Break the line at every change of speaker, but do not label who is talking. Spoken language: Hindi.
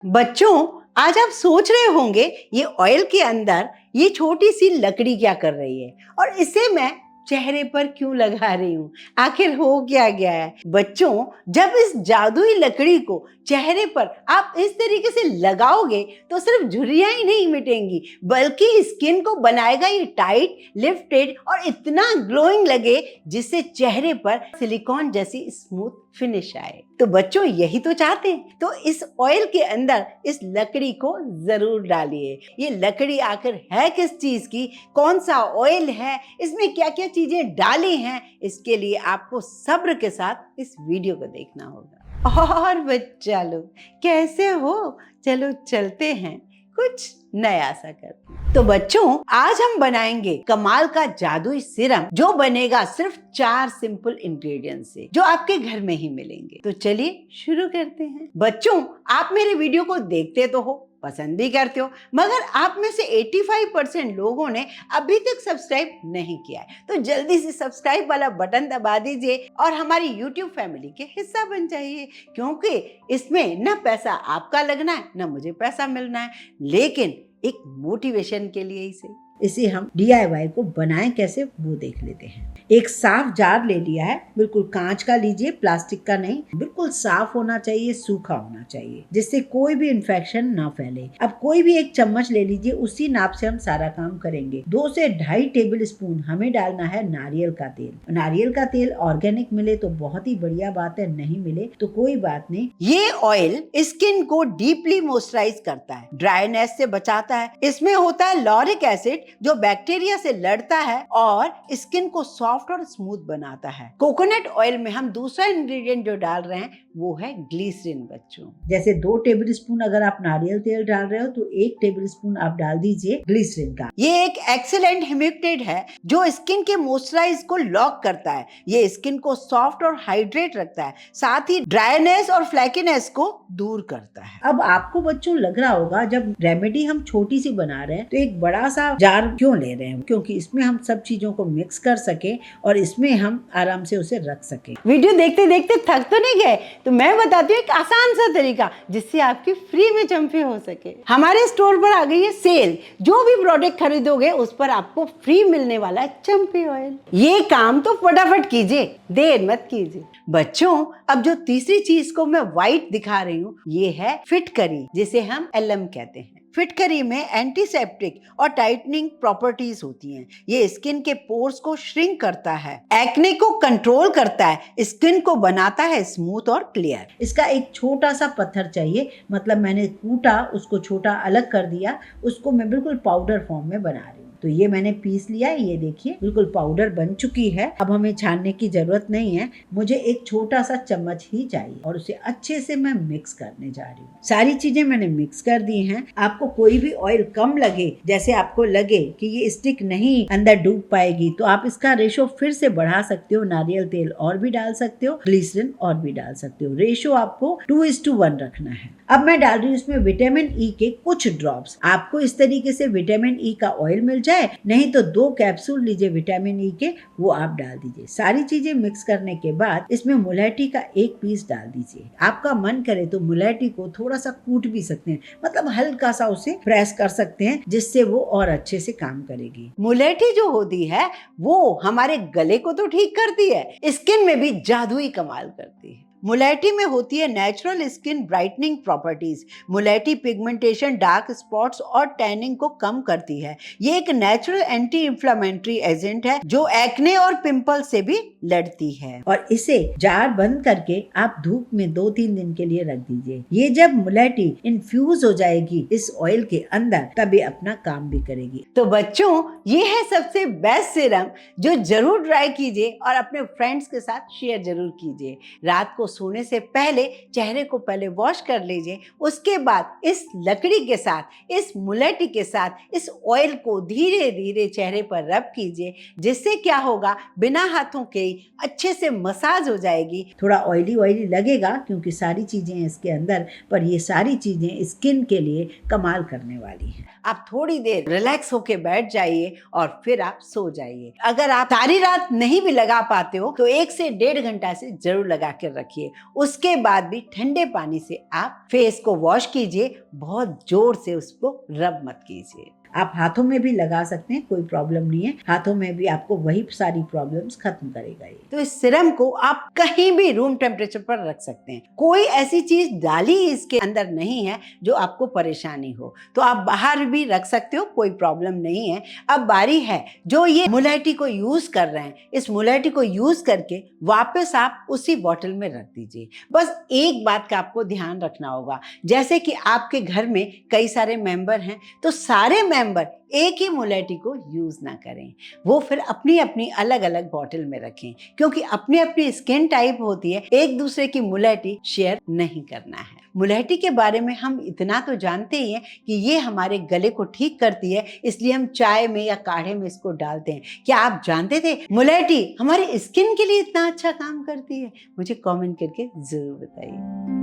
बच्चों, आज आप सोच रहे होंगे ये ऑयल के अंदर ये छोटी सी लकड़ी क्या कर रही है और इसे मैं चेहरे पर क्यों लगा रही हूँ। आखिर हो क्या गया है बच्चों। जब इस जादुई लकड़ी को चेहरे पर आप इस तरीके से लगाओगे तो सिर्फ झुर्रियां ही नहीं मिटेंगी बल्कि स्किन को बनाएगा ये टाइट, लिफ्टेड और इतना ग्लोइंग लगे जिससे चेहरे पर सिलिकॉन जैसी स्मूथ फिनिश आए। तो बच्चों, यही तो चाहते हैं, तो इस ऑयल के अंदर इस लकड़ी को जरूर डालिए। ये लकड़ी आखिर है किस चीज की, कौन सा ऑयल है, इसमें क्या क्या चीजें डाली हैं, इसके लिए आपको सब्र के साथ इस वीडियो को देखना होगा। और बच्चा लोग कैसे हो, चलो चलते हैं कुछ नया सा करते हैं। तो बच्चों, आज हम बनाएंगे कमाल का जादुई सीरम जो बनेगा सिर्फ 4 सिंपल इंग्रेडिएंट से, जो आपके घर में ही मिलेंगे। तो चलिए शुरू करते हैं। बच्चों, आप मेरे वीडियो को देखते तो हो, पसंद भी करते हो, मगर आप में से 85% लोगों ने अभी तक सब्सक्राइब नहीं किया है। तो जल्दी से सब्सक्राइब वाला बटन दबा दीजिए और हमारी YouTube फैमिली के हिस्सा बन जाइए, क्योंकि इसमें न पैसा आपका लगना है न मुझे पैसा मिलना है, लेकिन एक मोटिवेशन के लिए ही सही। इसे हम DIY को बनाएं कैसे वो देख लेते हैं। एक साफ जार ले लिया है, बिल्कुल कांच का लीजिए, प्लास्टिक का नहीं। बिल्कुल साफ होना चाहिए, सूखा होना चाहिए, जिससे कोई भी इन्फेक्शन ना फैले। अब कोई भी एक चम्मच ले लीजिए, उसी नाप से हम सारा काम करेंगे। 2 से 2.5 टेबल स्पून हमें डालना है नारियल का तेल। नारियल का तेल ऑर्गेनिक मिले तो बहुत ही बढ़िया बात है, नहीं मिले तो कोई बात नहीं। ये ऑयल स्किन को डीपली मॉइस्चराइज करता है, ड्राईनेस से बचाता है। इसमें होता है लॉरिक एसिड जो बैक्टीरिया से लड़ता है और स्किन को सॉफ्ट और स्मूथ बनाता है। कोकोनट ऑयल में हम दूसरा इंग्रेडिएंट जो डाल रहे हैं वो है ग्लिसरीन। बच्चों, जैसे 2 टेबल स्पून अगर आप नारियल तेल डाल रहे हो तो 1 टेबल स्पून आप डाल दीजिए ग्लिसरीन का। ये एक एक्सीलेंट ह्यूमिडिफायर है जो स्किन के मॉइस्चराइज को लॉक करता है। ये स्किन को सॉफ्ट और हाइड्रेट रखता है, साथ ही ड्राईनेस और फ्लैकीनेस को दूर करता है। अब आपको बच्चों लग रहा होगा जब रेमेडी हम छोटी सी बना रहे हैं तो एक बड़ा सा जार क्यों ले रहे हैं, क्योंकि इसमें हम सब चीजों को मिक्स कर सके और इसमें हम आराम से उसे रख सके। वीडियो देखते देखते थक तो नहीं गए, तो मैं बताती हूँ एक आसान सा तरीका जिससे आपकी फ्री में चंपी हो सके। हमारे स्टोर पर आ गई है सेल। जो भी प्रोडक्ट खरीदोगे उस पर आपको फ्री मिलने वाला है चंपी ऑयल। ये काम तो फटाफट कीजिए, देर मत कीजिए। बच्चों, अब जो तीसरी चीज को मैं व्हाइट दिखा रही हूँ ये है फिटकरी, जिसे हम एलएम कहते हैं। फिटकरी में एंटीसेप्टिक और टाइटनिंग प्रॉपर्टीज होती हैं। ये स्किन के पोर्स को श्रिंक करता है, एक्ने को कंट्रोल करता है, स्किन को बनाता है स्मूथ और क्लियर। इसका एक छोटा सा पत्थर चाहिए, मतलब मैंने कूटा, उसको छोटा अलग कर दिया, उसको मैं बिल्कुल पाउडर फॉर्म में बना रही हूँ। तो ये मैंने पीस लिया, ये देखिए बिल्कुल पाउडर बन चुकी है। अब हमें छानने की जरूरत नहीं है, मुझे एक छोटा सा चम्मच ही चाहिए और उसे अच्छे से मैं मिक्स करने जा रही हूँ। सारी चीजें मैंने मिक्स कर दी हैं। आपको कोई भी ऑयल कम लगे, जैसे आपको लगे कि ये स्टिक नहीं अंदर डूब पाएगी, तो आप इसका रेशो फिर से बढ़ा सकते हो। नारियल तेल और भी डाल सकते हो, ग्लिसरीन और भी डाल सकते हो। रेशो आपको 2:1 रखना है। अब मैं डाल रही हूँ इसमें विटामिन ई के कुछ ड्रॉप्स। आपको इस तरीके से विटामिन ई का ऑयल मिल जाए, नहीं तो 2 कैप्सूल लीजिए विटामिन ई के, वो आप डाल दीजिए। सारी चीजें मिक्स करने के बाद इसमें मुलैठी का 1 पीस डाल दीजिए। आपका मन करे तो मुलैठी को थोड़ा सा कूट भी सकते हैं, मतलब हल्का सा उसे प्रेस कर सकते हैं, जिससे वो और अच्छे से काम करेगी। मुलैठी जो होती है वो हमारे गले को तो ठीक करती है, स्किन में भी जादुई कमाल करती है। मुलैठी में होती है नेचुरल स्किन ब्राइटनिंग प्रॉपर्टीज। मुलैठी पिगमेंटेशन, डार्क स्पॉट्स और टैनिंग को कम करती है। ये एक नेचुरल एंटी इंफ्लेमेटरी एजेंट है जो एक्ने और पिंपल से भी लड़ती है। और इसे जार बंद करके आप धूप में 2-3 दिन के लिए रख दीजिए। ये जब मुलैठी इन्फ्यूज हो जाएगी इस ऑयल के अंदर, तब ये अपना काम भी करेगी। तो बच्चों, ये है सबसे बेस्ट सीरम जो जरूर ट्राई कीजिए और अपने फ्रेंड्स के साथ शेयर जरूर कीजिए। रात को सोने से पहले चेहरे को पहले वॉश कर लीजिए, उसके बाद इस लकड़ी के साथ, इस मुलैठी के साथ इस ऑयल को धीरे धीरे चेहरे पर रब कीजिए, जिससे क्या होगा, बिना हाथों के अच्छे से मसाज हो जाएगी। थोड़ा ऑयली ऑयली लगेगा क्योंकि सारी चीजें इसके अंदर, पर ये सारी चीजें स्किन के लिए कमाल करने वाली हैं। आप थोड़ी देर रिलैक्स होके बैठ जाइए और फिर आप सो जाइए। अगर आप सारी रात नहीं भी लगा पाते हो तो 1 से 1.5 घंटा से जरूर लगा कर रखिए। रखिए। उसके बाद भी ठंडे पानी से आप फेस को वॉश कीजिए, बहुत जोर से उसको रब मत कीजिए। आप हाथों में भी लगा सकते हैं, कोई प्रॉब्लम नहीं है, हाथों में भी आपको वही सारी प्रॉब्लम्स खत्म करेगा ये। तो इस सीरम को आप कहीं भी रूम टेम्परेचर पर रख सकते हैं, कोई ऐसी चीज डाली इसके अंदर नहीं है जो आपको परेशानी हो, तो आप बाहर भी रख सकते हो, कोई प्रॉब्लम नहीं है। अब बारी है जो ये मुलैठी को यूज कर रहे हैं, इस मुलैठी को यूज करके वापस आप उसी बॉटल में रख दीजिए। बस एक बात का आपको ध्यान रखना होगा, जैसे कि आपके घर में कई सारे मेंबर हैं, तो सारे मेंबर एक ही मुलैठी को यूज ना करें, वो फिर अपनी अपनी अलग अलग बॉटल में रखें, क्योंकि अपनी अपनी स्किन टाइप होती है, एक दूसरे की मुलैठी शेयर नहीं करना है। मुलैठी के बारे में हम इतना तो जानते ही हैं कि ये हमारे गले को ठीक करती है, इसलिए हम चाय में या काढ़े में इसको डालते हैं। क्या आप जानते थे मुलैठी हमारे स्किन के लिए इतना अच्छा काम करती है? मुझे कमेंट करके जरूर बताइए।